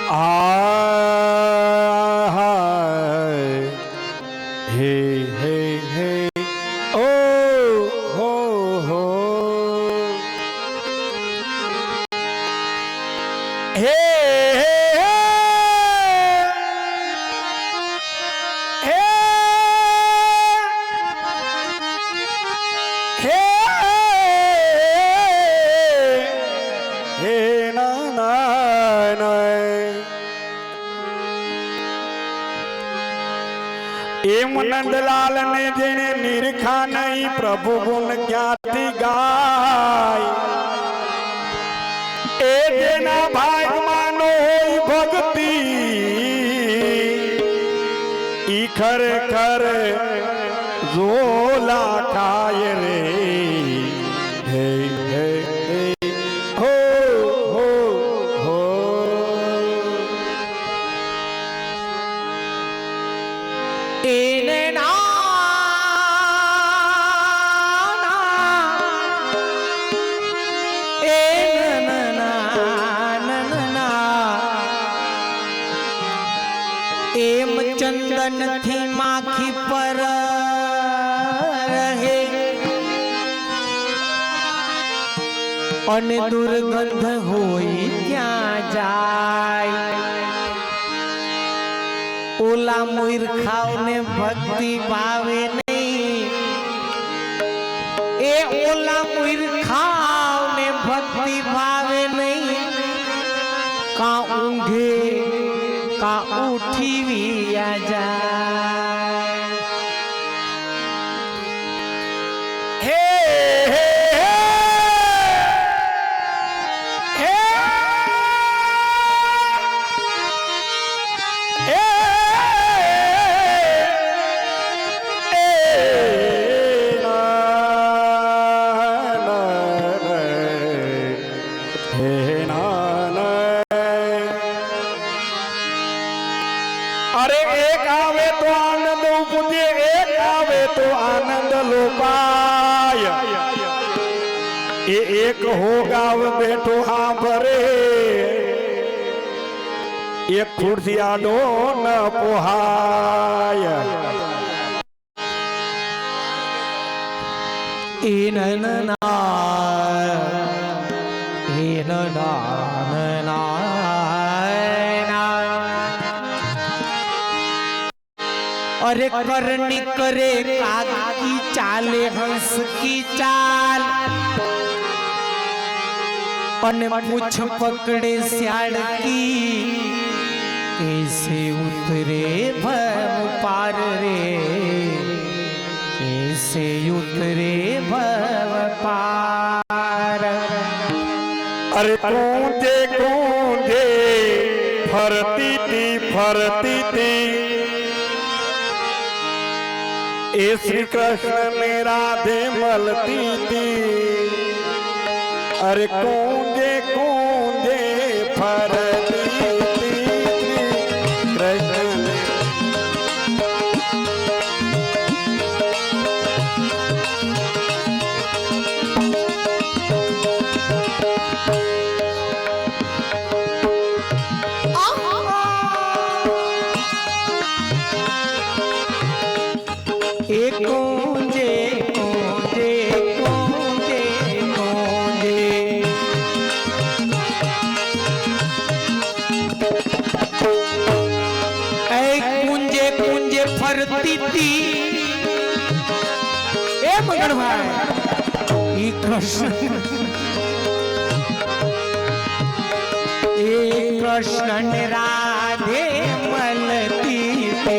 Hey, hey, hey. Oh, ho, ho. Hey, hey, hey. Hey, hey, na, na, na. એમ નંદલાલ ને જેને નિરખા નહીં પ્રભુ ગુણ ક્યાંથી ગાય એ જેના ભાગમાં નો હોય ભક્તિ ઈ ખરેખર ઝોલા ખાય રે હે હે હો હો હો એને એમ ચંદન થી માખી પર રહે અને દુર્ગંધ હોય ત્યાં જાય ઓલા મૂર્ખાઓ ને ભક્તિ ભાવે નહીં એ ઓલા મૂર્ખાઓ ને ભક્તિ ભાવે નહીં કા ઊંઘે કા ઉઠી વિયા જાય હે હે अरे एक आवे तो आनंद उपजे एक आवे तो आनंद लोपाय ये एक हो गाव बैठो हाँ भरे एक खुर्सी आडो न पोहाय अरे करनी करे काग की चाले हंस की चाल अने मुछ पकड़े स्याड़ की कैसे उतरे भव पार रे कैसे उतरे भव पार अरे कूंजे कूंजे फरती थी ए श्री कृष्ण ने राधे मलती थी अरे कूंजे कूंजे फरती थी कृष्ण ने कूंजे कूंजे कूंजे कूंजे ऐ कूंजे कूंजे फरती थी ए मगन भाई ई कृष्ण ने राधे मलती थी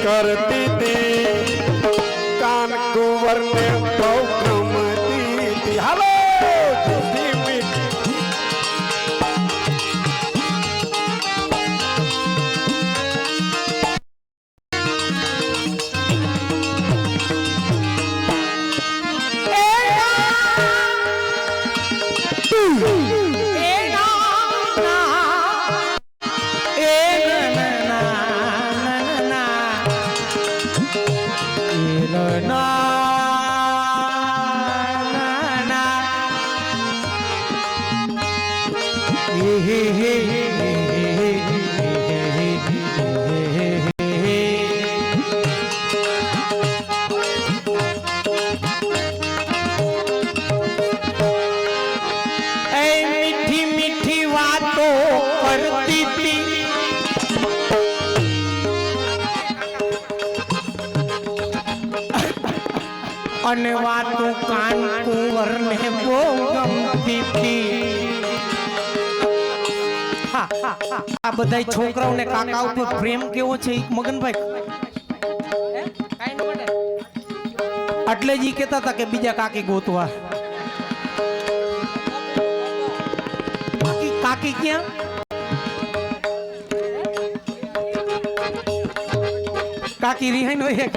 करती थी कान कुंवर ने बहु गमती थी हेलो जूठी मीठी मीठी मीठी बातों करती थी અને વાતો કાન કુંવર ને બહુ ગમતી હતી આ બધાય છોકરાઓને કાકા ઉપર પ્રેમ કેવો છે મગનભાઈ એટલે જ ઈ કહેતા હતા કે બીજા કાકી ગોતવા કાકી ક્યાં કાકી રિહાઈ નો એક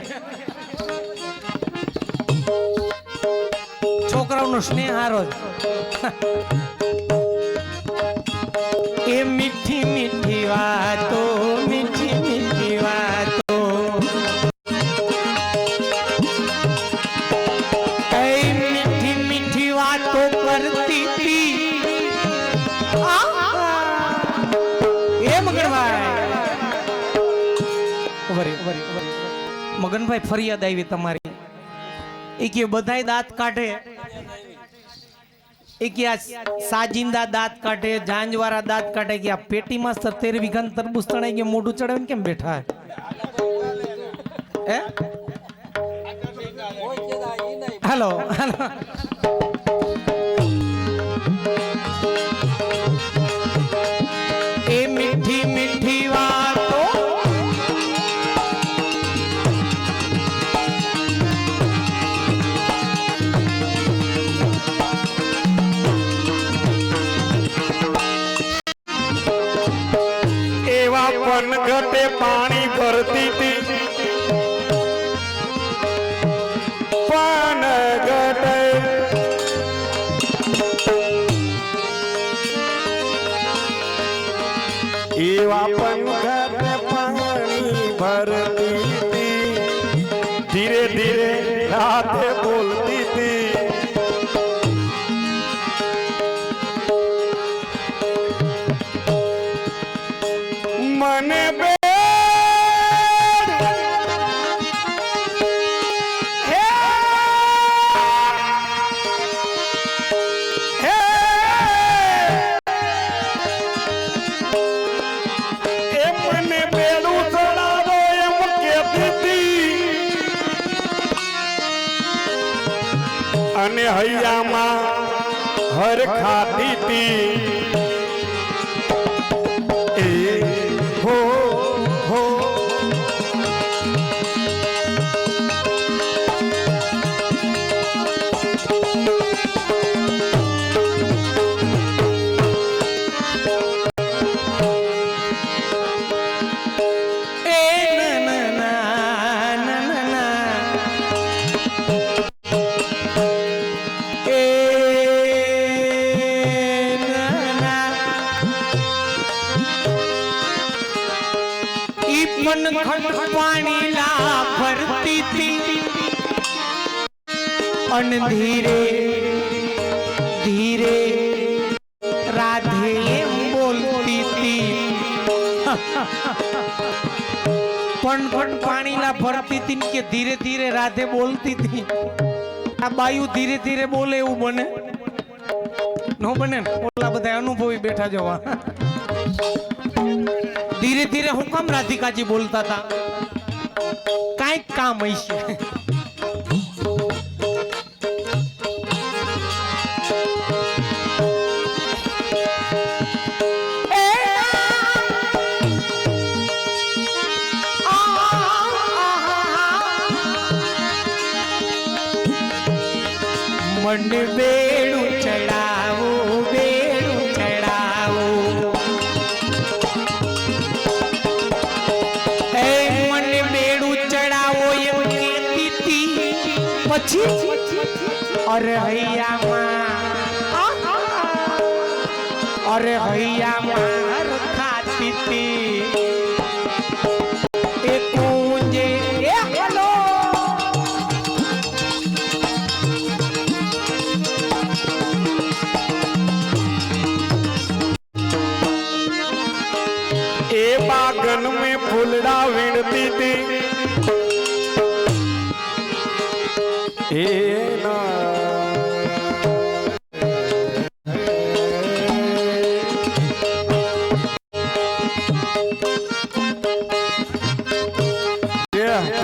છોકરાઓનો સ્નેહ હારો એ મીઠી મીઠી વાતો મીઠી મીઠી વાતો એ મીઠી મીઠી વાતો કરતી હતી એ મગનભાઈ ફરિયાદ આવી તમારી એ કે બધાય દાંત કાઢે એ કે આ સાજિંદા દાંત કાઢે જાંજવાળા દાંત કાઢે કે આ પેટીમાં 17 વીઘા તરબૂચ તણાઈ ગયા મોઢું ચડાવીને કેમ બેઠા હે હાલો હાલો એ મીઠી મીઠી વાતો એવા પનઘટે પાણી ભરતી હતી પનઘટે એવા પનઘટે પાણી ભરતી હતી ધીરે ધીરે રાતે બોલતી હતી મને બે મને બેડું ચડાવો એમ કહેતી હતી અને હૈયામાં હર ખાતી હતી પાણી લા ભરતી હતી અને ધીરે ધીરે રાધે એમ બોલતી હતી પણ પાણી લા ભરતી હતી કે ધીરે ધીરે રાધે બોલતી હતી આ બાયુ ધીરે ધીરે બોલે એવું બને નો બને ને ઓલા બધા અનુભવી બેઠા જવા ધીરે ધીરે હું કામ રાધિકાજી બોલતા હતા કાંઈક કામ હશે मन बेड़ू चढ़ावो बेड़ू चढ़ावो ए मन बेड़ू चढ़ावो एम कहती थी पछी अरे हैया मार खाती थी ए कूंजे ए हेलो ए बागन में फूलड़ा वीणती थी ए ना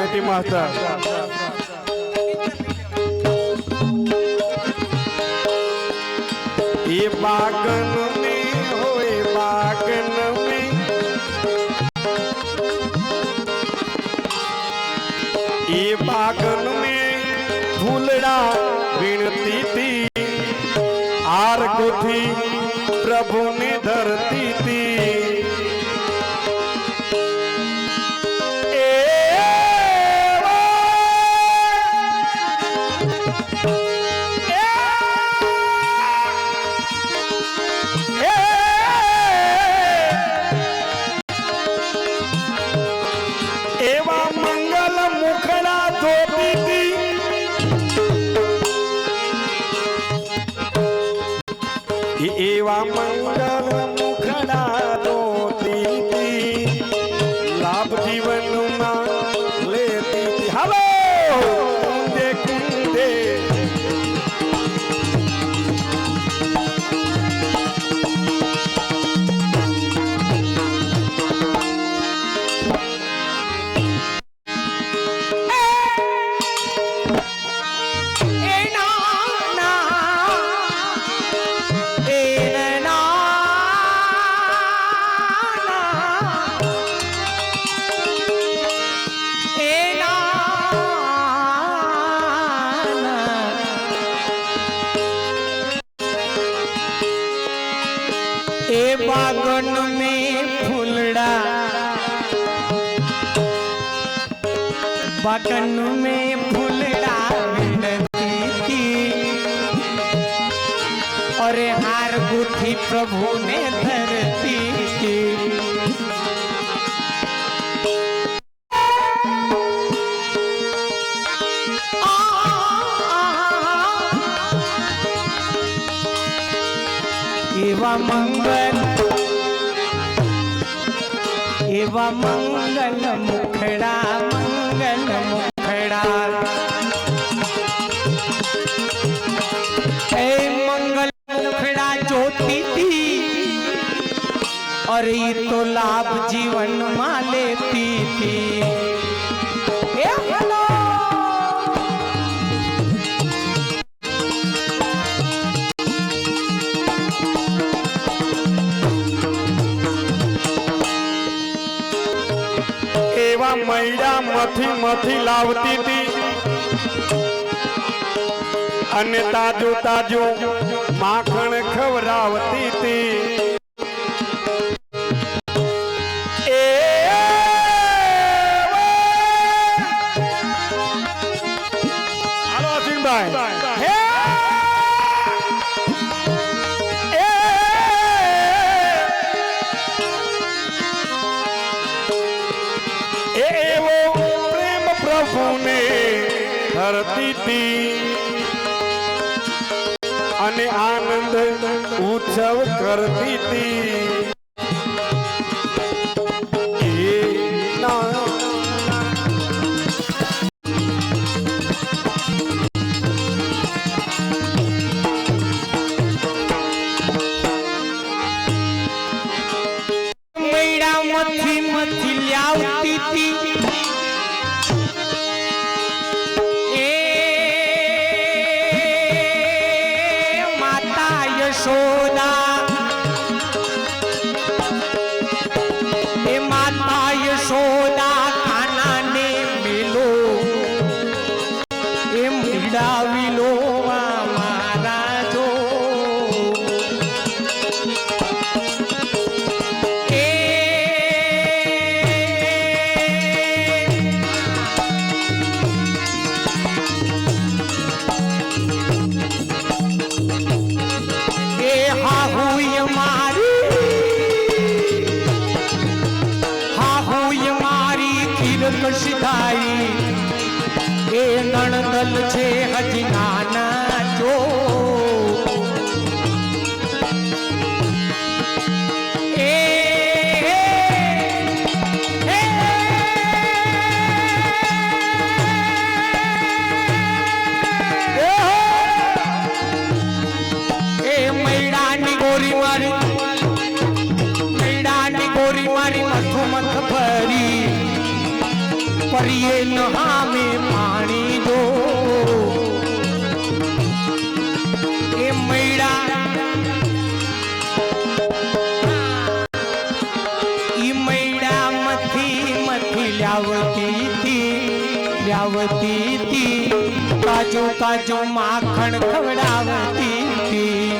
पेटी मास्टर ये बागन में होए बागन में ये बागन में फूलड़ा वीणती थी आर को थी प्रभु ने धरती थी एवा मंगल मुखड़ा धोती थी लाभ जीवन में लेती थी हेलो कुंदे कुंदे ए बागन में फूलड़ा बागन में फूलड़ा विनती थी और हार गुथी प्रभु ने धरती थी एवा मंगल मुखड़ा ए मंगल मुखड़ा ज्योति थी और ये तो लाभ जीवन में लेती थी ए हेलो मैया मथी मथी लावती थी अने ताजो ताजो माखण खवरावती थी हेलो सिंह भाई धरती थी अने आनंद उत्सव करती थी मैडा मथी मथी लावती थी यशोदा એ નણદલ છે હજી નાના જો એ મૈડાની ગોરી મારી મૈડાની ગોરી મારી મથો મથ ભરી પરિયે નહામે પાણી દો એ મૈડા ઈ મૈડા મથી લાવતી તી કાજુ કાજુ માખણ ખવડાવતી તી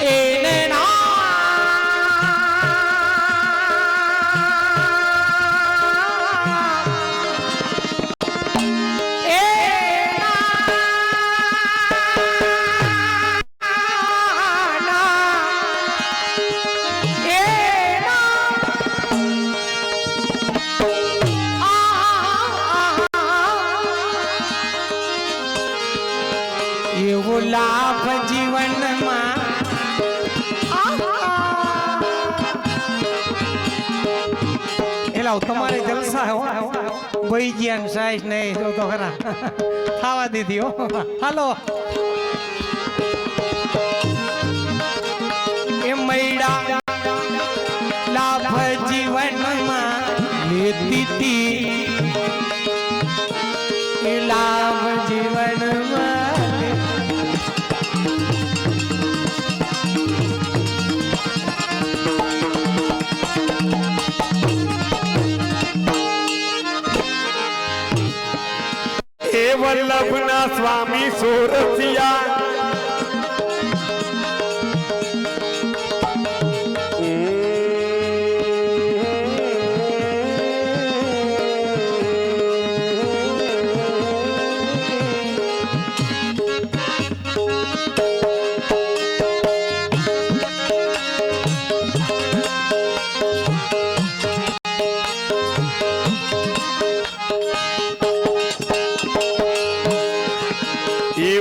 એને એવો લાભ જીવનમાં એલા તમારે જલસા હો ભાઈ જ્ઞાન સાઈસ નહીં તો ખરા ખાવા દીધી હો હાલો એ મૈડા લાભ જીવનમાં લેતી તી એ લાભ જીવનમાં એ વલ્લભના સ્વામી સોરસિયા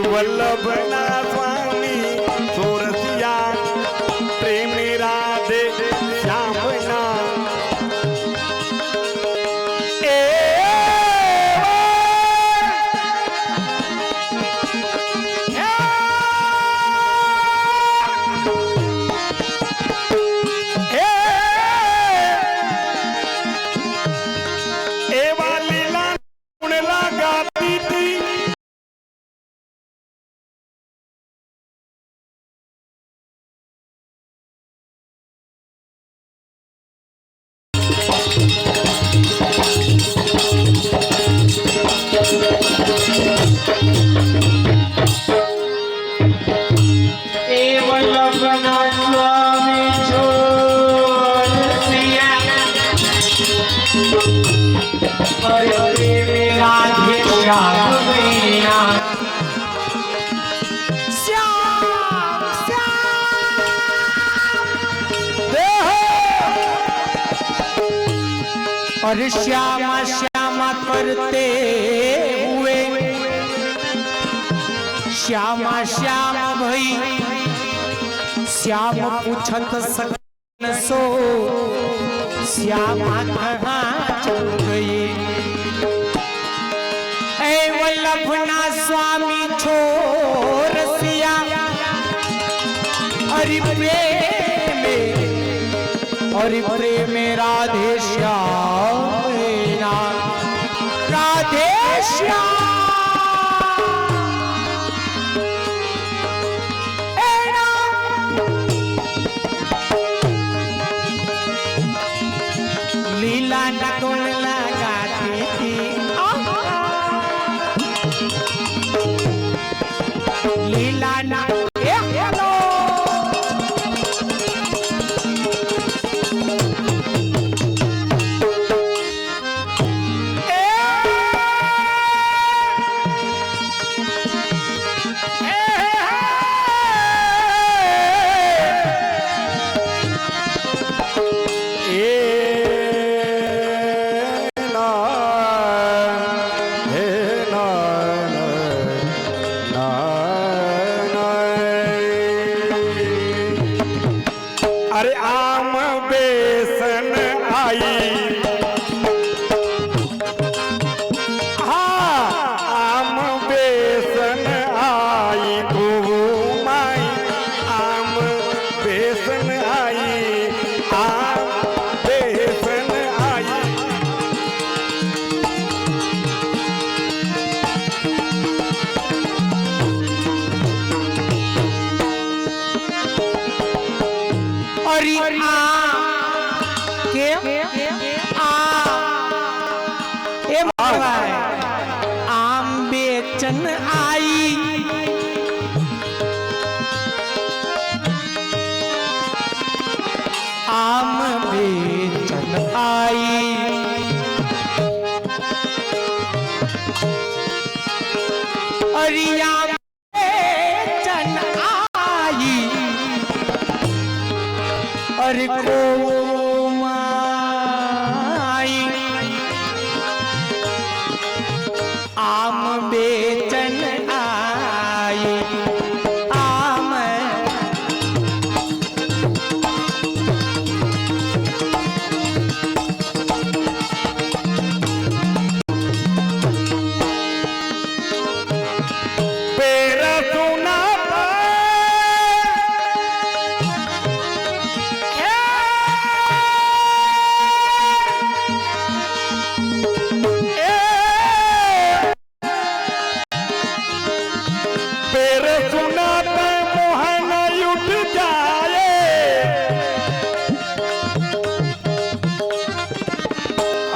વલ્લભના સ્વામી સોરસિયા પ્રેમી રાધે શ્યામના એવા લીલા ગુણલા ગાતી હતી और श्यामा श्यामा करते हुए श्यामा श्याम भई श्याम पूछत सकन सो श्यामा कहाँ चल गई ए वल्लभना स्वामी छोरसिया अरे प्रेम राधे श्याम राधे श्याम लीला नकुल लगाती थी लीला ना કેમ એમ કહેવાય આમ બેચન આઈ આમ બેચન આઈ અરિયા બેચન આઈ અરે કો માઈ આમ બેચન આઈ આમ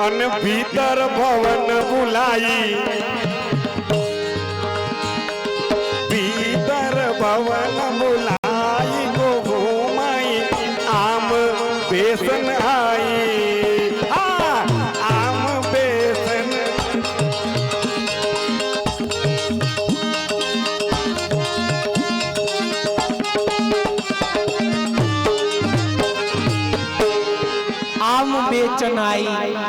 અને ભીતર ભવન બુલાઈ ભીતર ભવન બુલાઈ ગો ઘુમાઈ આમ બેસન આઈ આમ બેસન આમ બેચન આઈ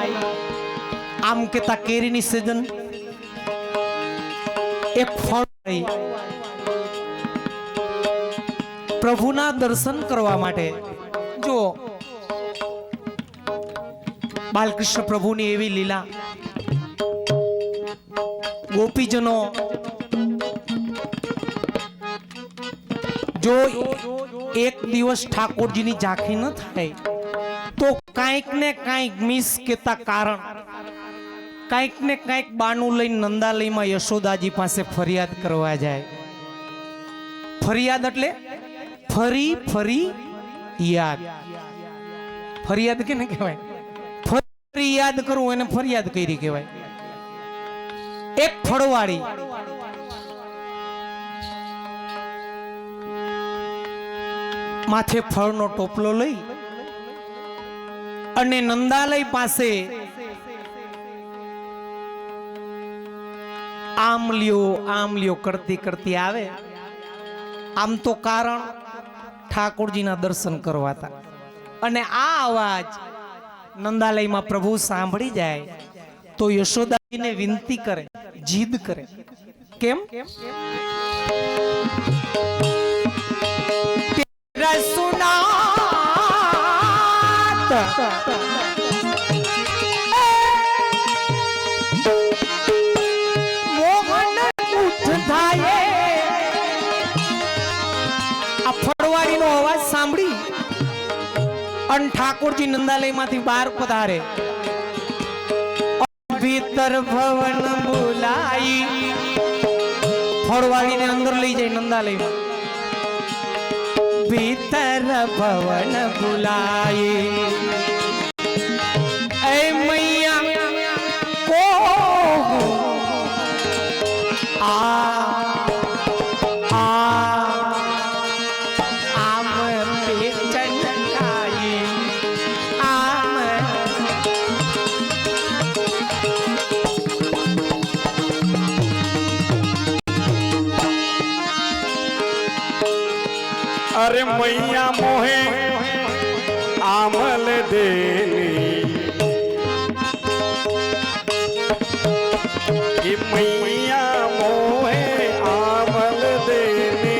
આમ કેતા કેરીની સીઝન એક ફળ પ્રભુના દર્શન કરવા માટે જો બાલકૃષ્ણ પ્રભુની એવી લીલા ગોપીજનો જો એક દિવસ ઠાકોરજીની ઝાંખી ન થાય તો કાંઈક ને કાંઈક મિસ કેતા કારણ કાંઈક ને કાંઈક બાનું લઈને નંદાલયમાં યશોદાજી પાસે ફરિયાદ કરવા જાય ફરિયાદ એટલે ફરી ફરી યાદ ફરિયાદ કેને કહેવાય ફરી યાદ કરવું એને ફરિયાદ કરી કહેવાય એક ફળવાળી માથે ફળનો ટોપલો લઈ અને નંદાલય પાસે આમ લ્યો કરતી કરતી આવે આમ તો કારણ ઠાકોરજીના દર્શન કરવા હતા અને આ અવાજ નંદાલયમાં પ્રભુ સાંભળી જાય તો યશોદાજીને વિનંતી કરે જીદ કરે કેમ તેરા સુનાત મોહન ઉઠ થાય આ ફળવાડીનો અવાજ સાંભળી અને ઠાકોરજી નંદાલયમાંથી બહાર પધારે ભીતર ભવન બોલાઈ ફળવાડીને અંદર લઈ જાય નંદાલયમાં ભીતર ભવન બોલાઈ એ મૈયા કો આમ બેચન આઈ આમ अरे मैया मोहे आमल देनी मैया मोहे आमल देनी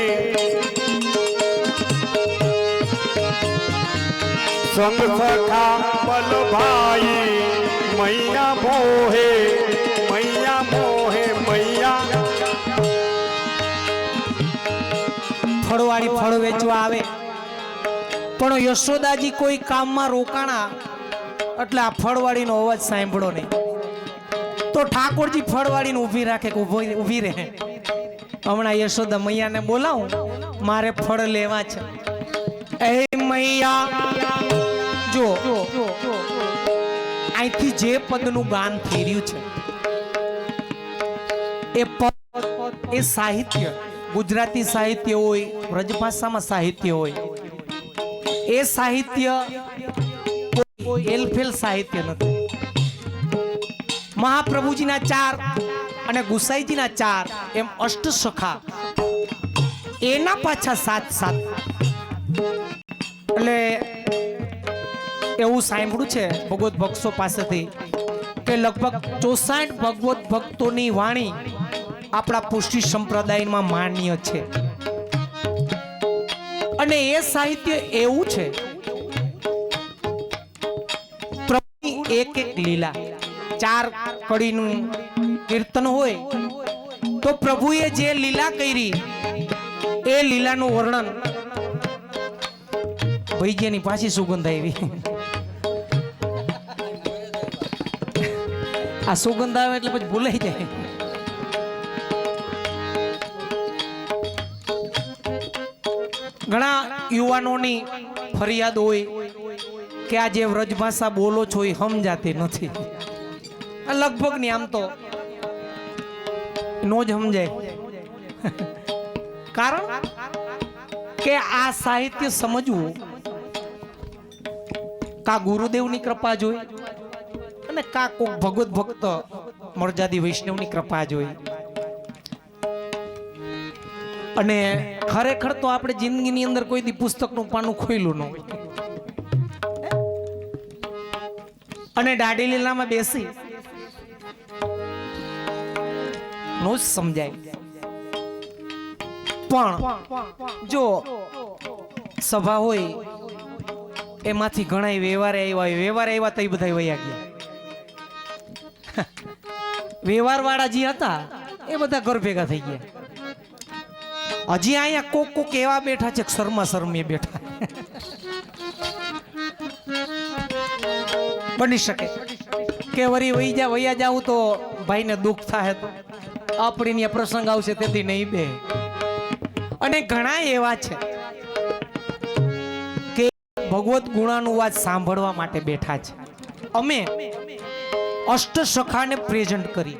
संग सखा बल भाई मैया मोहे मैया मोहे मैया ફળવાળી ફળ વેચવા આવે પણ યશોદાજી કોઈ કામમાં રોકાણા એટલે આ ફળવાળીનો અવાજ સાંભળો નહીં તો ઠાકોરજી ફળવાળીને ઊભી રાખે કે ઊભી રહે હમણાં યશોદા મૈયાને બોલાવું મારે ફળ લેવા છે એ મૈયા જો અહીંથી જે પદનું ગાન થઈ રહ્યું છે એ પદ એ સાહિત્ય, ગુજરાતી સાહિત્ય હોય, વ્રજભાષામાં સાહિત્ય હોય, એ સાહિત્ય કોઈ એલફેલ સાહિત્ય નથી. મહાપ્રભુજીના 4 અને ગુસાઈજીના 4 એમ અષ્ટસખા એના પાછા 7 એટલે એવું સાંભળ્યું છે ભગવત ભક્તો પાસેથી કે લગભગ 64 ભગવત ભક્તોની વાણી આપણા પુષ્ટિ સંપ્રદાયમાં માન્ય છે. અને એ સાહિત્ય એવું છે, પ્રભુની એક લીલા 4 કડીનું કીર્તન હોય તો પ્રભુએ જે લીલા કરી એ લીલાનું વર્ણન ભૈજ્યની પાછી સુગંધ આવી. આ સુગંધ આવે એટલે પછી ભૂલાઈ જાય. ઘણા યુવાનોની ફરિયાદ હોય કે આ જે વ્રજભાષા બોલો છો એ સમજાતી નથી. લગભગ ની આમ તો નો જ સમજાય. કારણ કે આ સાહિત્ય સમજવું કા ગુરુદેવની કૃપા જોઈ અને કા કોક ભગવત ભક્ત મરજાદી વૈષ્ણવની કૃપા જોઈ. અને ખરેખર તો આપણે જિંદગીની અંદર કોઈ દી પુસ્તકનું પાનું ખોયલું ન હોય અને દાઢી લીલામાં બેસી નો જ સમજાય. પણ જો સભા હોય એમાંથી ઘણા વ્યવહારે આવ્યા તો એ બધા વયા ગયા. વ્યવહાર વાળા જે હતા એ બધા ઘર ભેગા થઈ ગયા. હજી અહીંયા કોક એવા બેઠા છે શર્મા શરમી બેઠા. બની શકે કે વરી વયા જાવ તો ભાઈને દુઃખ થાય તો આપણી પ્રસંગ આવશે તેથી નહીં બે. અને ઘણા એવા છે કે ભગવત ગુણાનુવાદ સાંભળવા માટે બેઠા છે. અમે અષ્ટસખાને પ્રેઝન્ટ કરી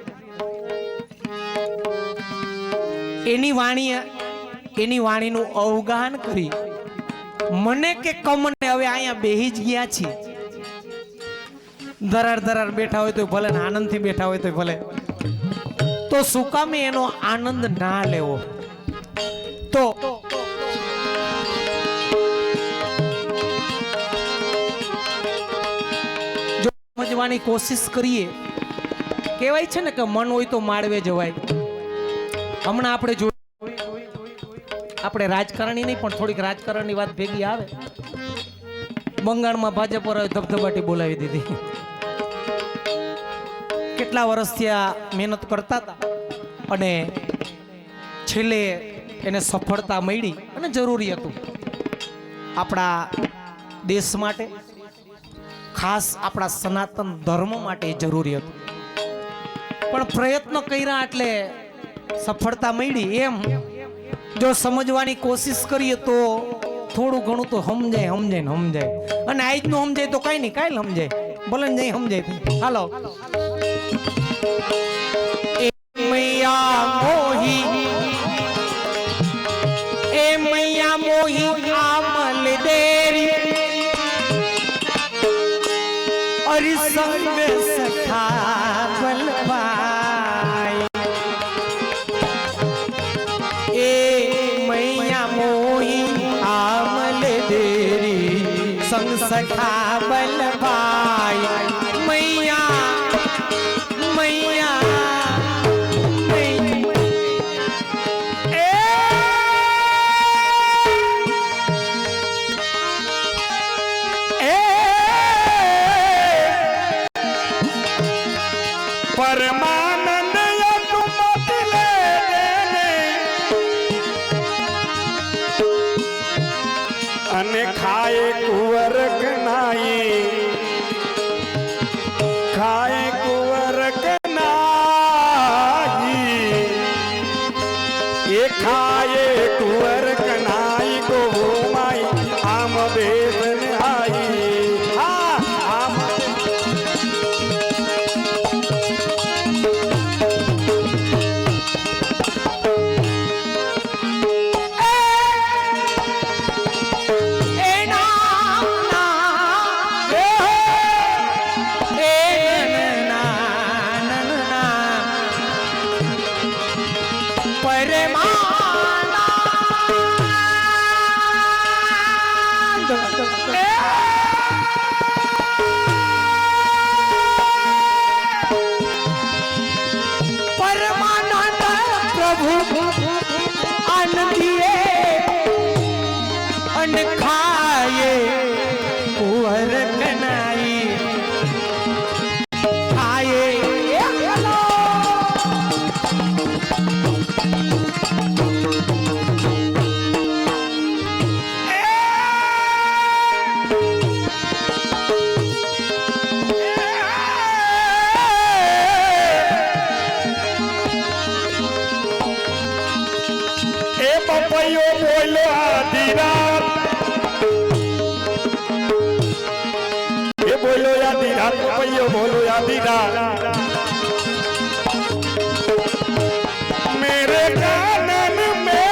એની વાણીનું અવગાહન કરી મને કે કમને હવે અહીંયા બેહી જ ગયા છીએ. ધરાર બેઠા હોય તો ભલે, આનંદથી બેઠા હોય તો ભલે, તો શું કામે એનો આનંદ ના લેવો? તો જો સમજવાની કોશિશ કરીએ, કહેવાય છે ને કે મન હોય તો માળવે જવાય. હમણાં આપણે આપણે રાજકારણી નહીં પણ થોડીક રાજકારણની વાત ભેગી આવે. બંગાળમાં ભાજપ પર ધબધબાટી બોલાવી દીધી. કેટલા વર્ષથી આ મહેનત કરતા હતા અને છેલ્લે એને સફળતા મળી અને જરૂરી હતું આપણા દેશ માટે, ખાસ આપણા સનાતન ધર્મ માટે જરૂરી હતું. પણ પ્રયત્ન કર્યા એટલે સફળતા મળી. એમ જો સમજવાની કોશિશ કરીએ તો થોડું ઘણું તો સમજાય. અને આજ નું સમજાય તો કઈ નહીં, કાંઈ સમજાય, ભલે નહીં સમજાય. હાલો. મૈયા મોહી આમલ દેરી और संग सखा बलवाई ए मैया मोही आमल देरी संग सखा बलवाई मैया मैया परमानंद यकुमत ले देने अने खाए कुंवर कनाई ये खाए कुंवर कनाई को माई आम भैया बोलो आधी रात मेरे कानन में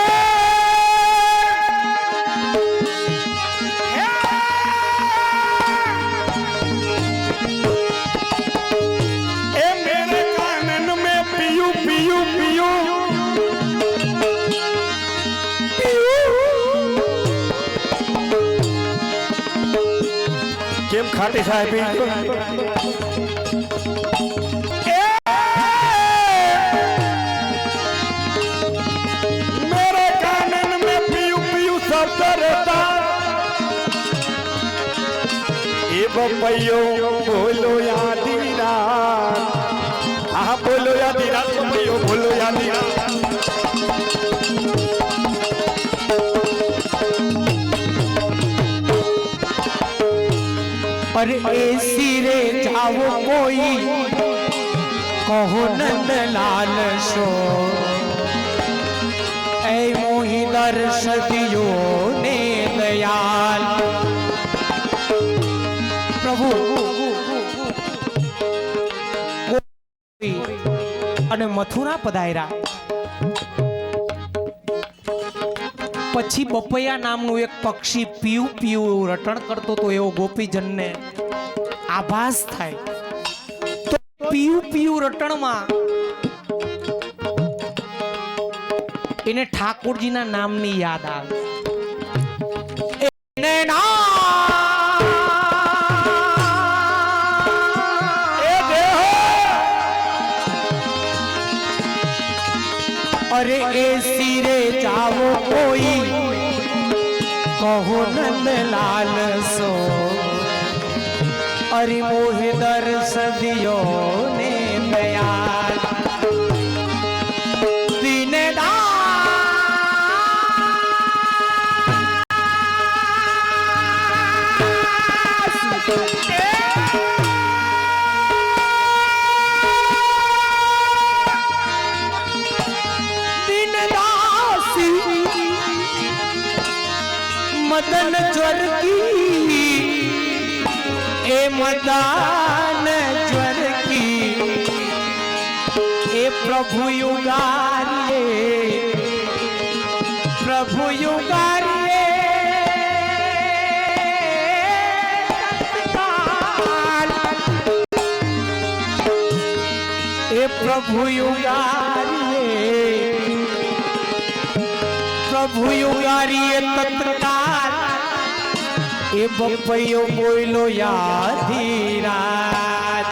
ए मेरे कानन में पियू पियू पियू केम खाटी साहेब मेरे कानन में पियू पियू शब्द रहता ए बपैयो बोलो आधी रात हाँ बोलो आधी रात बपैयो बोलो आधी रात अरे ऐसी रे जाओ कोई कहो नंदलाल सो ऐ मोहि दर्श दियो ने दयाल प्रभु અને મથુરા પધાર્યા પછી બપૈયા નામનું એક પક્ષી પીયું પીયું એવું રટણ કરતો તો એવો ગોપીજનને આભાસ થાય તો પીયું પીયું રટણમાં એને ઠાકોરજીના નામની યાદ આવે એને अरे ऐसी रे जाओ कोई कहो नंदलाल सो अरे मोहि दर्श दियो ने दयाल मदन ज्वर की ए मदान ज्वर की ए प्रभु युगारिये प्रभु युगारिये ए प्रभु युगारिये प्रभु युगारिये तत्काल ए बपैयो बोलो आधी रात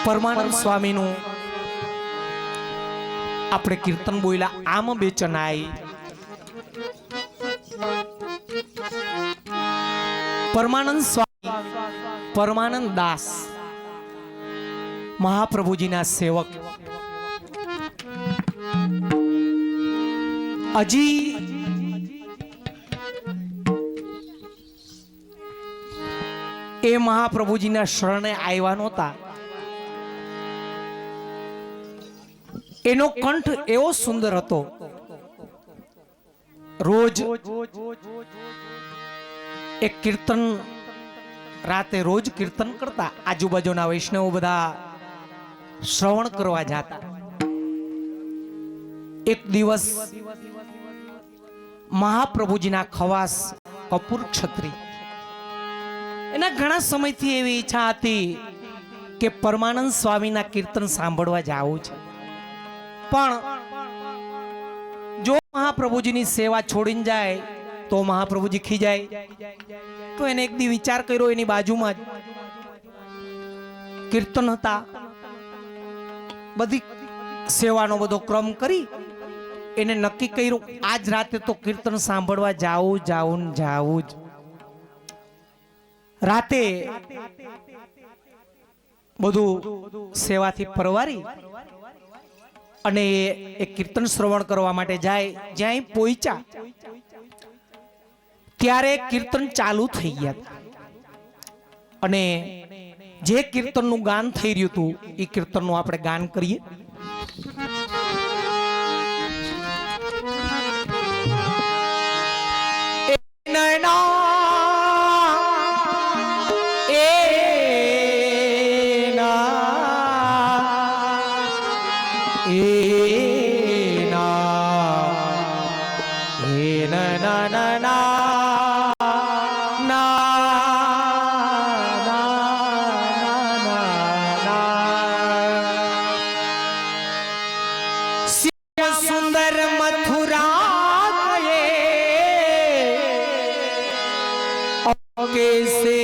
પરમાનંદ સ્વામીનું આપણે કીર્તન બોલ્યા આમ બેચનાઈ પરમાનંદ સ્વામી પરમાનંદ દાસ મહાપ્રભુજીના સેવક હજી એ મહાપ્રભુજીના શરણે આવ્યા નહોતા એનો કંઠ એવો સુંદર હતો રોજ એક કીર્તન રાતે રોજ કીર્તન કરતા આજુબાજુના વૈષ્ણવો બધા શ્રવણ કરવા જાતા એક દિવસ મહાપ્રભુજીના ખવાસ કપૂર ક્ષત્રિ એના ઘણા સમયથી એવી ઈચ્છા હતી કે પરમાનંદ સ્વામીના કીર્તન સાંભળવા જાવું છે પણ જો મહાપ્રભુજીની સેવા છોડીને જાય તો મહાપ્રભુજી ખીજાય તો એને એક દી વિચાર કર્યો એની બાજુમાં જ કીર્તન હતા બધી સેવાનો બધો ક્રમ કરી એને નક્કી કર્યું આજ રાતે તો કીર્તન સાંભળવા જાવું જાવું જાવું જ રાતે બધું સેવાથી પરવારી અને એ કીર્તન શ્રવણ કરવા માટે જાય જ્યાં પહોંચ્યા ત્યારે કીર્તન ચાલુ થઈ ગયા અને જે કીર્તનનું ગાન થઈ રહ્યું હતું એ કીર્તનનું આપણે ગાન કરીએ। ना हे ना ना ना ना ना ना ना ना श्याम सुंदर मथुरा गए कैसे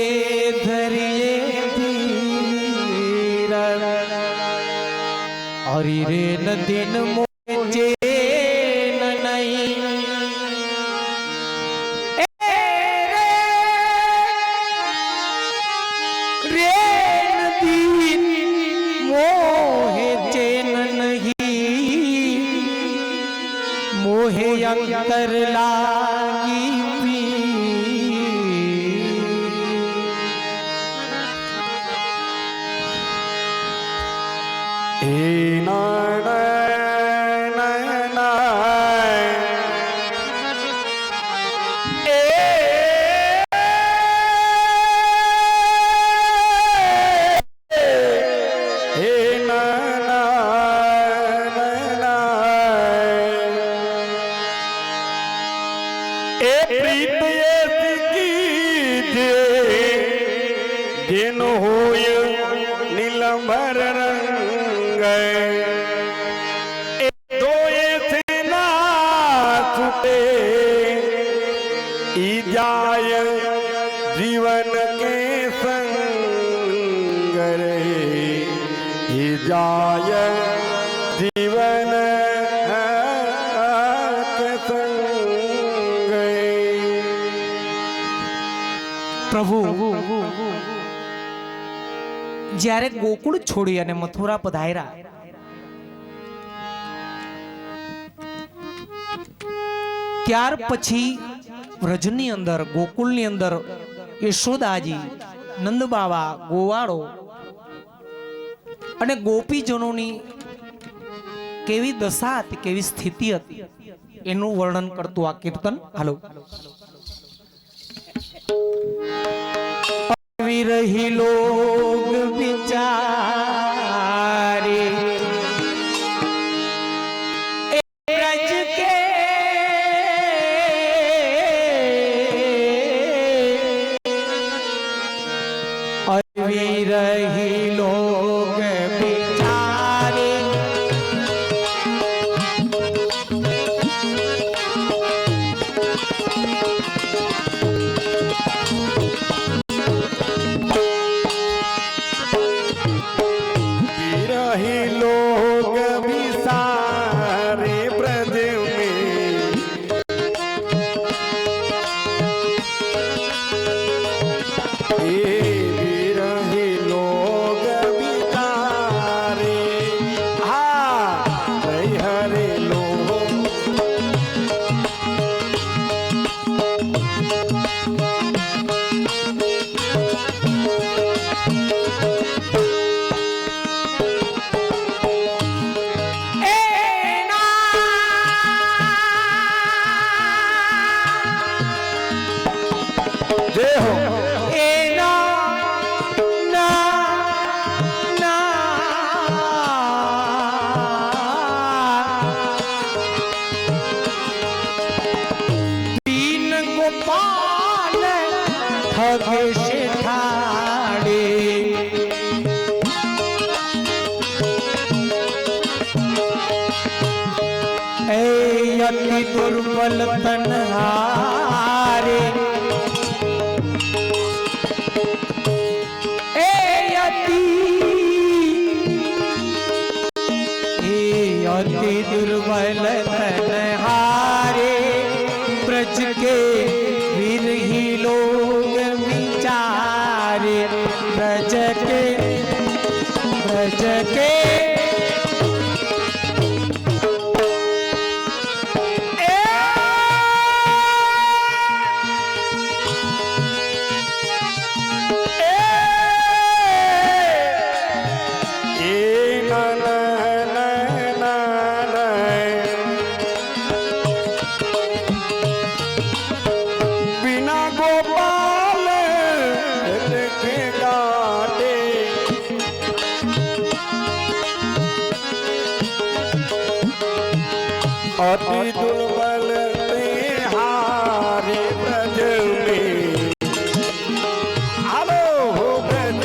धरिए धीरा हरि रे न दिन मोचे न नहीं रे न दिन मोहे चैन नहीं मोहे अंतर लागी नीलंबर रंग दोए से ना छूटे ई जाय जीवन के संग रे ई जाय जीवन के संग प्रभु જ્યારે ગોકુળ છોડી અને મથુરા પધાર્યા ત્યાર પછી વ્રજની અંદર ગોકુળની અંદર યશોદાજી નંદબાવા ગોવાળો અને ગોપીજનોની કેવી દશા હતી કેવી સ્થિતિ હતી એનું વર્ણન કરતું આ કીર્તન હાલો विरही लोग बिचारे ब्रज के और विरही लोग बिचारे अति दुर्बल तनहारे अति दुर्बल तनहारे ब्रज के विरही लोग विचारे ब्रज के अति दुर्बल ते हारे ब्रज में आलो हो ब्रज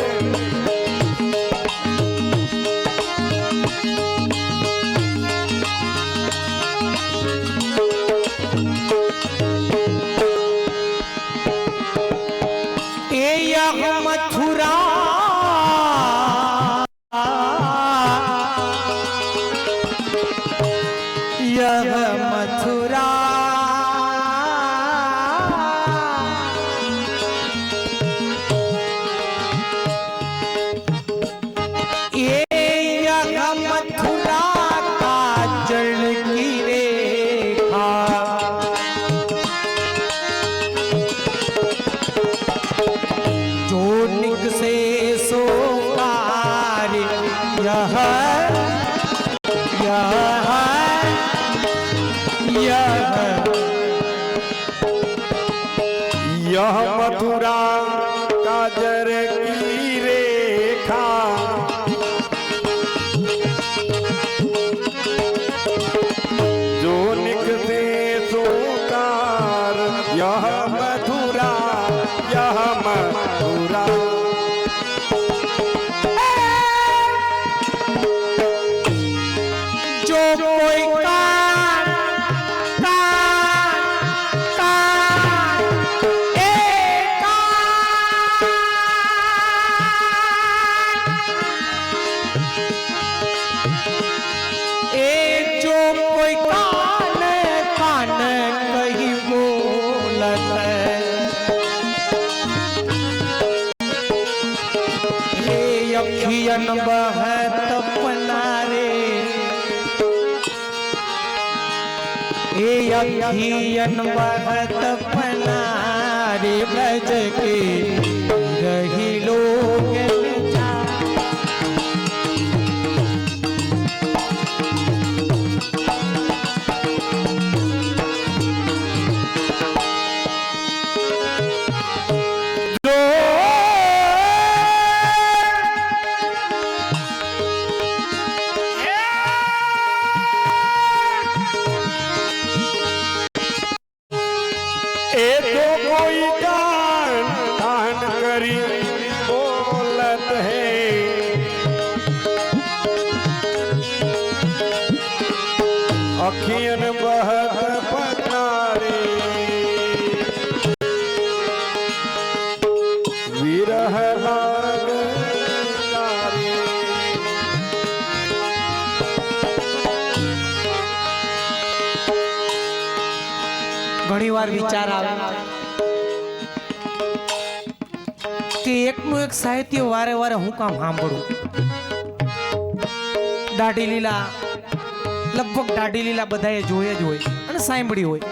ए यह मथुरा यह मथुरा ये यह मथुरा का जल की रेखा जो निकसे सो पार यह यह मथुरा काजर की रेखा जो निकले सोकार यह मथुरा यह मथुरा जो कोई कान कान कान ए जो कोई कान कान कही बोलत हे अखियन बहत पनारे हे अखियन बहत पनारे ब्रज के रही लोग कोई कान कान करी बोलत है अखियन बहत पनारे विरह लाग तारे ઘણી વાર વિચાર આવે કે એકનું એક સાહિત્ય વારે વારે હું કામ સાંભળું. દાઢી લીલા લગભગ દાઢી લીલા બધાએ જોયે જ હોય અને સાંભળી હોય,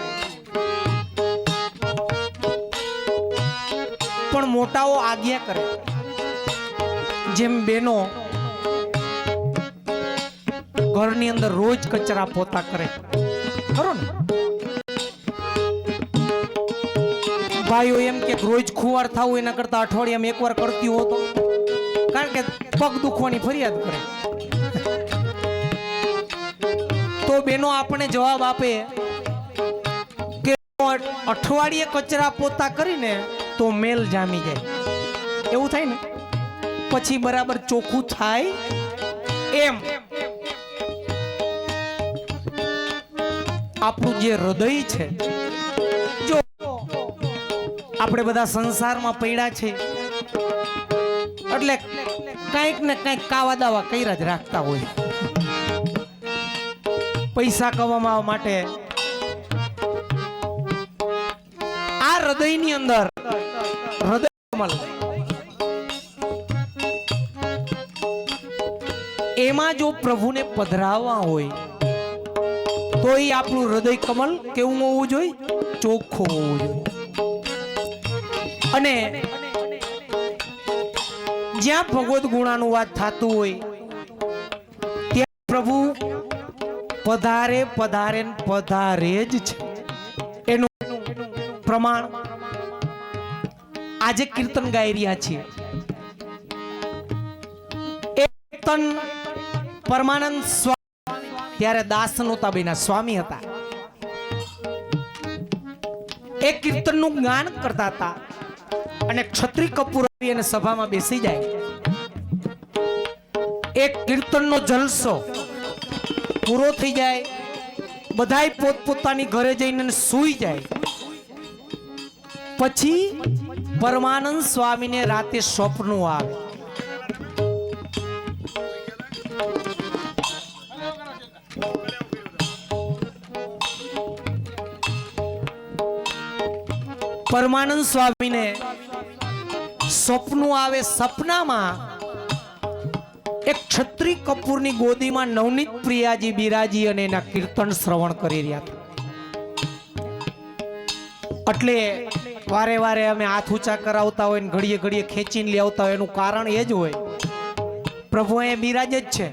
પણ મોટાઓ આજ્ઞા કરે જેમ બેનો ઘરની અંદર રોજ કચરા પોતા કરે ખરો ને, ભાઈઓ એમ કે રોજ ખુવાર થાવું એના કરતા અઠવાડિયામાં એકવાર કરતી હો તો, કારણ કે પગ દુખવાની ફરિયાદ કરે. તો બેનો આપણે જવાબ આપે કે અઠવાડિયે કચરા પોતા કરીને તો મેલ જામી જાય, એવું થાય ને પછી બરાબર ચોખ્ખું થાય. એમ આપણું જે હૃદય છે, જો આપણે બધા સંસારમાં પડ્યા છે એટલે કંઈક ને કંઈક કાવા દાવા કર્યા જ રાખતા હોય. પૈસા કમાવા માટે આ હૃદયની અંદર હૃદય કમલ એમાં જો પ્રભુને પધરાવવા હોય તો એ આપણું હૃદય કમલ કેવું હોવું જોઈએ? ચોખ્ખું હોવું જોઈએ. અને જ્યાં ભગવત ગુણાનું વાત થતું હોય ત્યાં પ્રભુ પધારે પધારે પધારે જ છે. એનું પ્રમાણ આજે કીર્તન ગાઈ રહ્યા છીએ. એ કીર્તન પરમાનંદ સ્વામી ત્યારે દાસ નહોતા બન્યા, સ્વામી હતા. એ કીર્તનનું જ્ઞાન કરતા હતા અને ક્ષત્રિય કપૂર આવી અને સભામાં બેસી જાય. એક કીર્તનનો જલસો પૂરો થઈ જાય, બધાય પોતપોતાની ઘરે જઈને સૂઈ જાય. પછી પરમાનંદ સ્વામીને રાતે સ્વપ્ન આવે. પરમાનંદ સ્વામીને સ્વપ્ન આવે. સપનામાં એક ક્ષત્રિય કપૂરની ગોદીમાં નવનીત પ્રિયાજી બિરાજી અને એના કીર્તન શ્રવણ કરી રહ્યા હતા. એટલે વારે વારે અમે હાથ ઊંચા કરાવતા હોય ને ઘડીએ ઘડીએ ખેંચીને લઈ આવતા હોય. એનું કારણ એ જ હોય, પ્રભુ અહીંયા બિરાજ જ છે.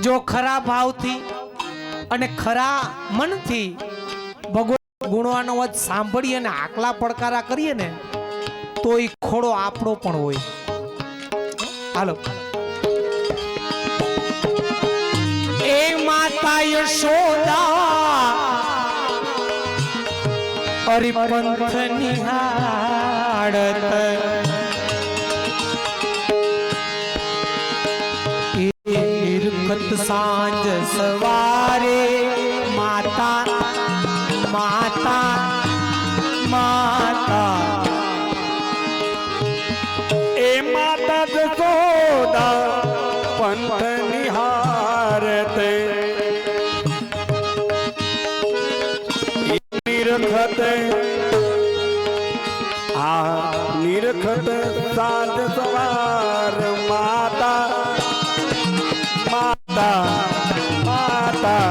જો ખરા ભાવથી અને ખરા મનથી ભગવાન ગુણવાનો અવાજ સાંભળીએ અને આકલા પડકારા કરીએ ને તો એ ખોડો આપણો પણ હોય. હાલો. એ માતા યશોદા હરિપંથ નિહાળત, નિર્ગત સાંજ સવારે માતા માતા માતા. એ માતા જશોદા પંથ નિહારતે, નિરખતે નિરખત સાંજ સવાર માતા માતા માતા.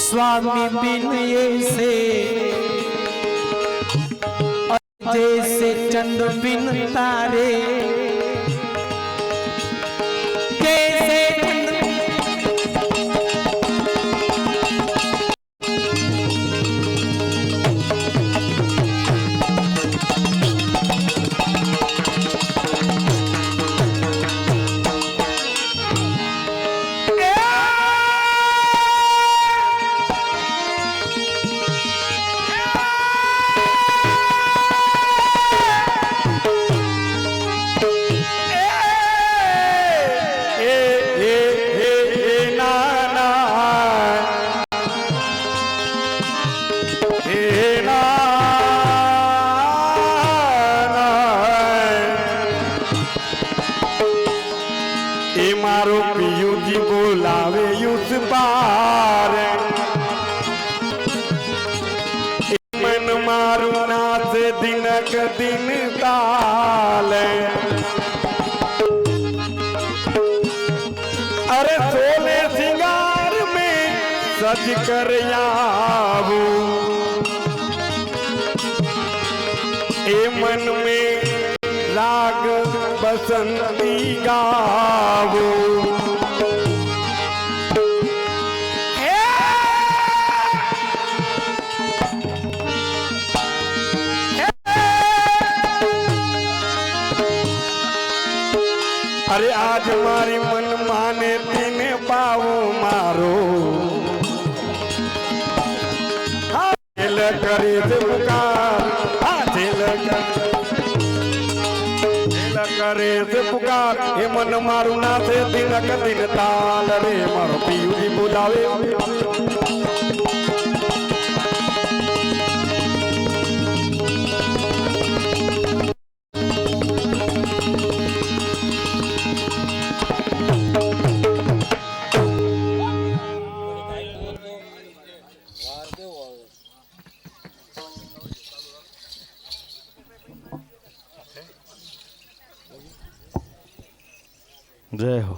स्वामी बिन ऐसे जैसे चंद बिन तारे, जैसे मारो पियू जी बोलावे युस पार, मन मारू नाच दिनक दिन ताल. अरे सोने सिंगार में सज कर आऊ, ए मन में राग बसंती गावो. अरे आज मारी मन माने तीने पावो मारो, दिल करे से पुकार, दिल करे से पुकार. हे मन मारू ना से दिनक दिन ताल रे मारो पियू जी बुलावे. જય હો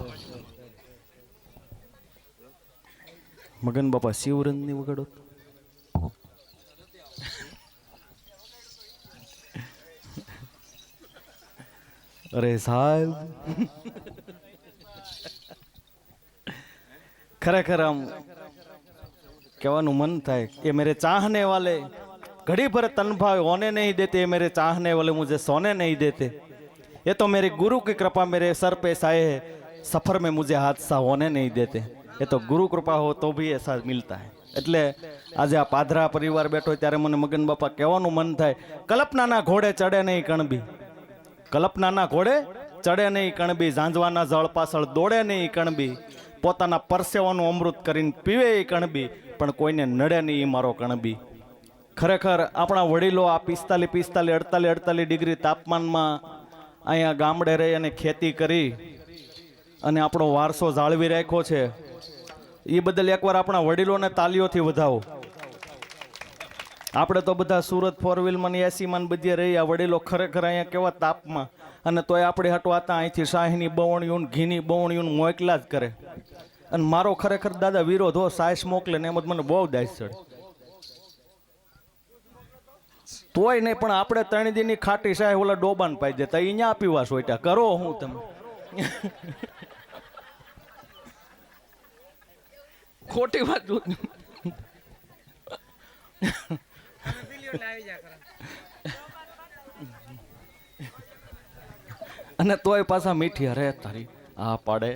મગન બાપા શિવરંગની વગાડો. અરે સાહેબ ખરેખર આમ કહેવાનું મન થાય એ મેરે ચાહને વાલે घड़ी भर तन भाव होने नहीं देते, मेरे चाहने वाले मुझे सोने नहीं देते. ये तो मेरे गुरु की कृपा मेरे सर पे साए है, सफर में मुझे हादसा होने नहीं देते. ये तो गुरु कृपा हो तो भी ऐसा मिलता है. એટલે આજે આ પાદરા પરિવાર બેઠો ત્યારે મને મગન બાપા કહેવાનું મન થાય, કલ્પનાના ઘોડે ચડે નહીં કણબી, કલ્પનાના ઘોડે ચડે નહીં કણબી, ઝાંઝવાના જળ પાછળ દોડે નહીં કણબી, પોતાના પરસેવાનું અમૃત કરીને પીવે એ કણબી, પણ કોઈને નડે નહીં એ મારો કણબી. ખરેખર આપણા વડીલો આ 48 ડિગ્રી તાપમાનમાં અહીંયા ગામડે રહી અને ખેતી કરી અને આપણો વારસો જાળવી રાખ્યો છે. એ બદલ એકવાર આપણા વડીલોને તાલીઓથી વધાવો. આપણે તો બધા સુરત 4 વ્હીલમાં ને એસીમાં બધી રહી, આ વડીલો ખરેખર અહીંયા કેવા તાપમાં, અને તોય આપણે હટો હતા અહીંથી શાહીની બવણીયું ઘીની બવણીયું મોકલા જ કરે. અને મારો ખરેખર દાદા વિરોધ હો, સાયસ મોકલે ને એમ જ મને બહુ દાસ ચડે. તોય નહીં, પણ આપણે 3 દિનની ખાટી શાહ ઓલા ડોબાન પાઈ દેતા, અહીંયા પીવા સોટા કરો. હું તમે ખોટી વાત અને તોય પાછા મીઠી. અરે તારી આ પાડે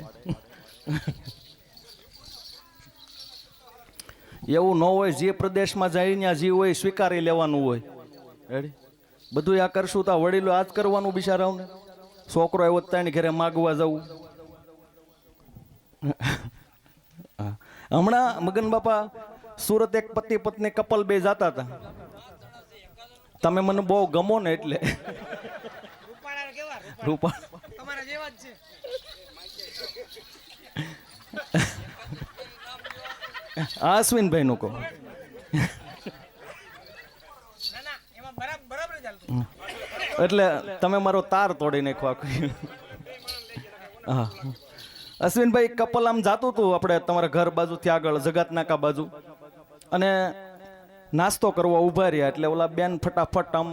એવું ન હોય. જે પ્રદેશમાં જાય ત્યાં જે હોય સ્વીકારી લેવાનું હોય. બધું આ કરશું તો વડીલો આજ કરવાનું બિચારાઓને. છોકરો એવો તાણી ઘરે માગવા જવું. હમણાં મગન બાપા સુરત એક પતિ પત્ની કપલ બે જતા હતા. તમે મને બહુ ગમો ને એટલે રૂપા અશ્વિનભાઈ નું કહો. એટલે તમે મારો તાર તોડી નાખવા. હા અશ્વિનભાઈ કપલ આમ જાતું હતું આપણે તમારા ઘર બાજુથી આગળ જગત નાકા બાજુ, અને નાસ્તો કરવા ઊભા રહ્યા. એટલે ઓલા બેન ફટાફટ આમ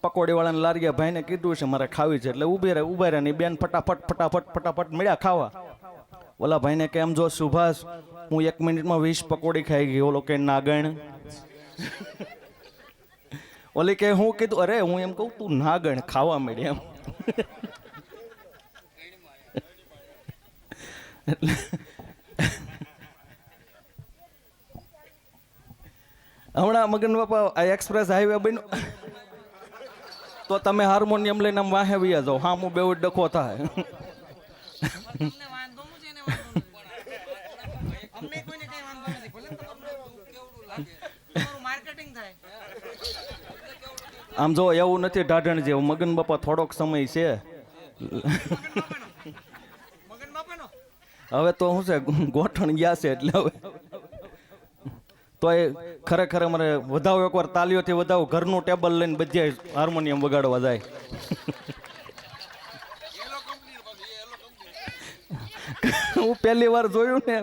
પકોડી વાળાને લારીયા ભાઈને કીધું છે મારે ખાવી છે, એટલે ઊભા રહ્યા ને બેન ફટાફટ મળ્યા ખાવા. ઓલા ભાઈને કે એમ જો સુભાષ હું 1 મિનિટમાં 20 પકોડી ખાઈ ગઈ. ઓલો કે નાગણ. ઓલી કે હું કીધું અરે હું એમ કહું તું નાગણ ખાવા માંડી એમ. હમણાં મગન બાપા આ એક્સપ્રેસ હાઈવે બન્યો તો તમે હાર્મોનિયમ લઈને આમ વાહે વયા જાઓ. હા હું બેવ ડખો થાય. આમ જો એવું નથી ઢાઢણ જેવું. મગન બાપા થોડોક સમય છે હવે તો શું છે ગોઠણ ગયા છે એટલે હવે તો એ ખરેખર અમારે વધાવો એકવાર તાલીઓથી વધાવો. ઘરનું ટેબલ લઈને બધા હાર્મોનિયમ વગાડવા જાય. હું પહેલી વાર જોયું ને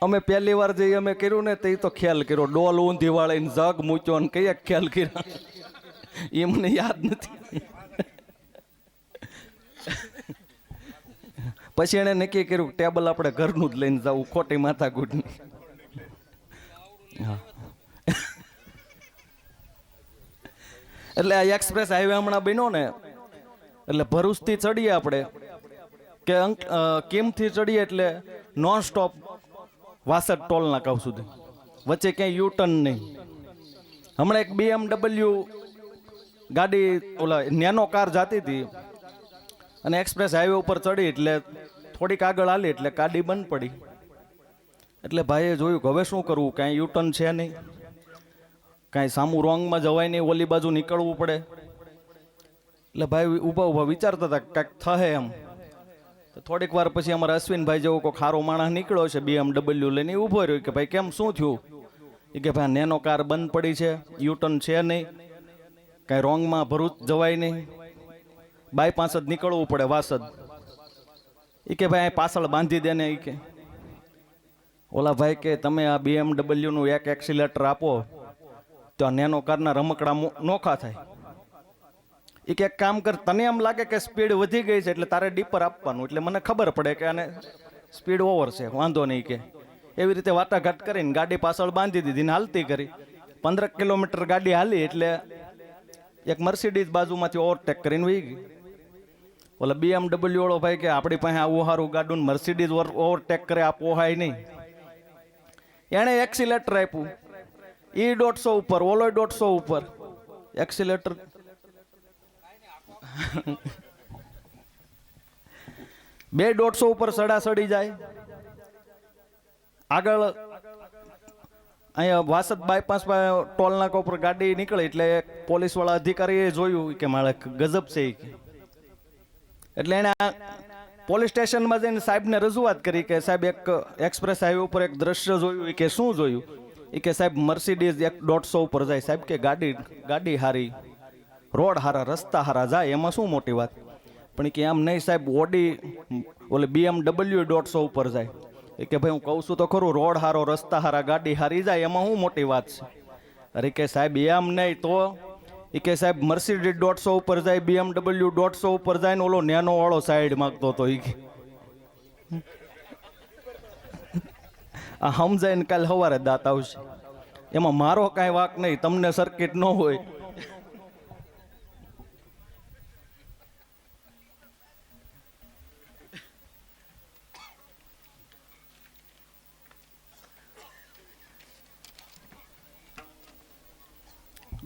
અમે પહેલી વાર જઈ અમે કર્યું ને તે તો ખ્યાલ કર્યો. ડોલ ઊંધી વાળીને જગ મૂક્યો ને કયા ખ્યાલ કર્યા એ મને યાદ નથી. પછી એને નક્કી કર્યું ટેબલ આપણે ઘરનું જ લઈને જવું, ખોટી માથાકૂટની. હા એટલે આ એક્સપ્રેસ હાઈવે હમણાં બન્યો ને એટલે ભરૂચથી ચડીએ આપણે કે કેમથી ચડીએ એટલે નોન સ્ટોપ વાસદ ટોલ નાકા સુધી, વચ્ચે ક્યાંય યુટર્ન નહીં. હમણાં એક BMW ગાડી ઓલા નેનો કાર જાતી હતી અને એક્સપ્રેસ હાઈવે ઉપર ચડી એટલે થોડીક આગળ હાલી એટલે ગાડી બંધ પડી. એટલે ભાઈએ જોયું કે હવે શું કરવું, કાંઈ યુટર્ન છે નહીં, કાંઈ સામું રોંગમાં જવાય નહીં, ઓલી બાજુ નીકળવું પડે. એટલે ભાઈ ઊભા વિચારતા હતા કાંઈક થહે એમ. તો થોડીક વાર પછી અમારા અશ્વિનભાઈ જેવો કોઈ ખારો માણસ નીકળ્યો છે BMW લઈને, ઊભો રહ્યો કે ભાઈ કેમ શું થયું? એ કે ભાઈ નેનો કાર બંધ પડી છે, યુટર્ન છે નહીં, કાંઈ રોંગમાં ભરૂચ જવાય નહીં, બાયપાસ જ નીકળવું પડે વાસદ. એ કે ભાઈ પાછળ બાંધી દે ને. એ કે ઓલા ભાઈ કે તમે આ BMW નું એક એક્સિલેટર આપો તો આ નેનો કારના રમકડા નોખા થાય. એ કે એક કામ કર, તને એમ લાગે કે સ્પીડ વધી ગઈ છે એટલે તારે ડીપર આપવાનું, એટલે મને ખબર પડે કે આને સ્પીડ ઓવર છે, વાંધો નહીં. કે એવી રીતે વાટાઘાટ કરીને ગાડી પાછળ બાંધી દીધી ને હાલતી કરી. 15 કિલોમીટર ગાડી હાલી એટલે એક મર્સિડીઝ બાજુમાંથી ઓવરટેક કરીને વહી ગઈ. ઓલા BMW વાળો ભાઈ કે આપણી પાસે આવું સારું ગાડું મર્સિડીઝ ઓવરટેક કરે, આ પોહાય નહીં. એણે એક્સિલેટર આપ્યું, ઈ 150 ઉપર, ઓલો 150 ઉપર એક્સિલેટર. બે 150 ઉપર સડી જાય. આગળ અહીંયા વાસદ બાયપાસ ટોલ નાકા ઉપર ગાડી નીકળી એટલે પોલીસ વાળા અધિકારીએ જોયું કે મારે ગજબ છે. એટલે એને પોલીસ સ્ટેશનમાં જઈને સાહેબને રજૂઆત કરી કે સાહેબ એક એક્સપ્રેસ હાઈવે ઉપર એક દ્રશ્ય જોયું. કે શું જોયું? એ કે સાહેબ મર્સિડીઝ 150 ઉપર જાય. સાહેબ કે ગાડી હારી, રોડ હારા, રસ્તા હારા જાય, એમાં શું મોટી વાત? પણ કે એમ નહીં સાહેબ, ઓડી ઓલે BMW 150 ઉપર જાય. એ કે ભાઈ હું કહું છું તો ખરું, રોડ હારો, રસ્તા હારા, ગાડી હારી જાય, એમાં શું મોટી વાત છે? અરે કે સાહેબ એમ નહીં તો. એ કે સાહેબ મર્સિડીઝ 150 ઉપર જાય, BMW 150 ઉપર જાય ને ઓલો નેનો વાળો સાઈડ માંગતો હતો. એ આ સમજાય ને કાલે સવારે દાંત આવશે. એમાં મારો કાંઈ વાક નહીં, તમને સર્કિટ ન હોય.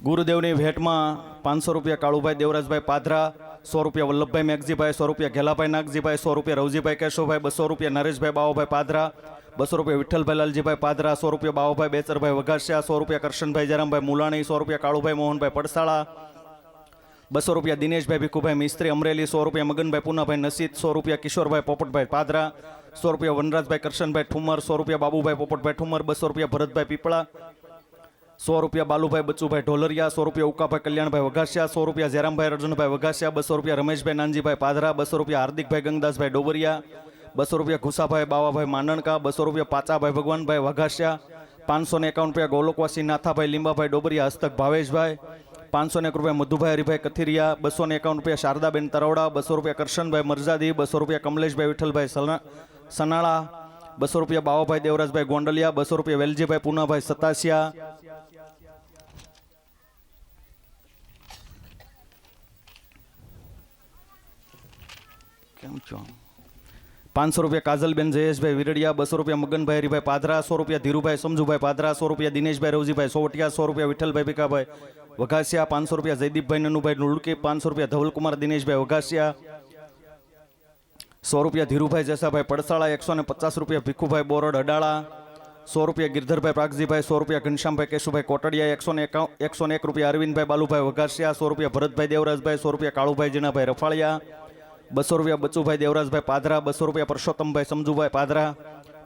ગુરુદેવની ભેટમાં 500 રૂપિયા કાળુભાઈ દેવરાજભાઈ પાધરા, 100 રૂપિયા વલ્લભભાઈ મેઘજીભાઈ, 100 રૂપિયા ઘેલાભાઈ નાગજીભાઈ, 100 રૂપિયા રવજીભાઈ કેશવભાઈ, 200 રૂપિયા નરેશભાઈ બાવાભાઈ પાધરા, 200 રૂપિયા વિઠ્ઠલભાઈ લાલજીભાઈ પાધરા, 100 રૂપિયા બાવાભાઈ બેચરભાઈ વઘાસિયા, 100 રૂપિયા કરશનભાઈ જયરામભાઈ મુલાણી, 100 રૂપિયા કાળુભાઈ મોહનભાઈ પડસાળા, 200 રૂપિયા દિનેશભાઈ ભીખુભાઈ મિસ્ત્રી અમરેલી, 100 રૂપિયા મગનભાઈ પૂનાભાઈ નસીદ, 100 રૂપિયા કિશોરભાઈ પોપટભાઈ પાધરા, 100 રૂપિયા વનરાજભાઈ કરશનભાઈ ઠુમર, 100 રૂપિયા બાબુભાઈ પોપટભાઈ ઠુમર, 200 રૂપિયા ભરતભાઈ પીપળા, 100 રૂપિયા બાલુભાઈ બચ્ચુભાઈ ઢોલરિયા, 100 રૂપિયા ઉકાભાઈ કલ્યાણભાઈ વઘાસિયા, 100 રૂપિયા જયરામભાઈ અર્જુનભાઈ વઘાસિયા, 200 રૂપિયા રમેશભાઈ નાનજીભાઈ પાધરા, 200 રૂપિયા હાર્દિકભાઈ ગંગદાસભાઈ ડોબરિયા, 200 રૂપિયા ઘુસાભાઈ બાવાભાઈ માનણકા, 200 રૂપિયા પાચાભાઈ ભગવાનભાઈ વઘાસિયા, 551 રૂપિયા ગોલોકવાસી નાથાભાઈ લીંબાભાઈ ડોબરિયા હસ્તક ભાવેશભાઈ, 501 રૂપિયા મધુભાઈ હરિભાઈ કથિરિયા, 251 રૂપિયા શારદાબેન તરવડા, 200 રૂપિયા કરશનભાઈ મરજાદી, 200 રૂપિયા કમલેશભાઈ વિઠ્ઠલભાઈ સનાળા, 200 રૂપિયા બાવાભાઈ દેવરાજભાઈ ગોંડલિયા, 200 રૂપિયા વેલજીભાઈ પૂનાભાઈ સતાસિયા, 500 રૂપિયા કાજલબેન જયેશભાઈ વિરડિયા, 200 રૂપિયા મગનભાઈ હરિભાઈ પાધરા, 100 રૂપિયા ધીરુભાઈ સમજુભાઈ પાધરા, 100 રૂપિયા દિનેશભાઈ રવજીભાઈ સોવટિયા, 100 રૂપિયા વિઠ્ઠલભાઈ ભીખાભાઈ વઘાસિયા, 500 રૂપિયા જયદીપભાઈ નનુભાઈ નુળકી, 500 રૂપિયા ધવલકુમાર દિનેશભાઈ વઘાસિયા, 100 રૂપિયા ધીરુભાઈ જસાભાઈ પડસાળા, 150 રૂપિયા ભીખુભાઈ બોરડ અડાળા, 100 રૂપિયા ગિરધરભાઈ પ્રાગજીભાઈ, 100 રૂપિયા ઘનશ્યામભાઈ કેશુભાઈ કોટડિયા, 101 રૂપિયા અરવિંદભાઈ બાલુભાઈ વઘાસિયા, 100 રૂપિયા ભરતભાઈ દેવરાજભાઈ, 100 રૂપિયા કાળુભાઈ જીણાભાઈ રફાળિયા, 200 રૂપિયા બચુભાઈ દેવરાજભાઈ પાધરા, 200 રૂપિયા પરસોત્તમભાઈ સમજુભાઈ પાધરા,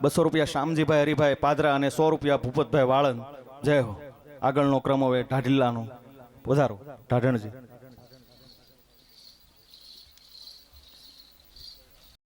200 રૂપિયા શામજીભાઈ હરિભાઈ પાધરા અને 100 રૂપિયા ભૂપતભાઈ વાળંદ. જય હો. આગળનો ક્રમ હવે ઢાઢિલ્લાનો. વધારો ઢાઢણજી.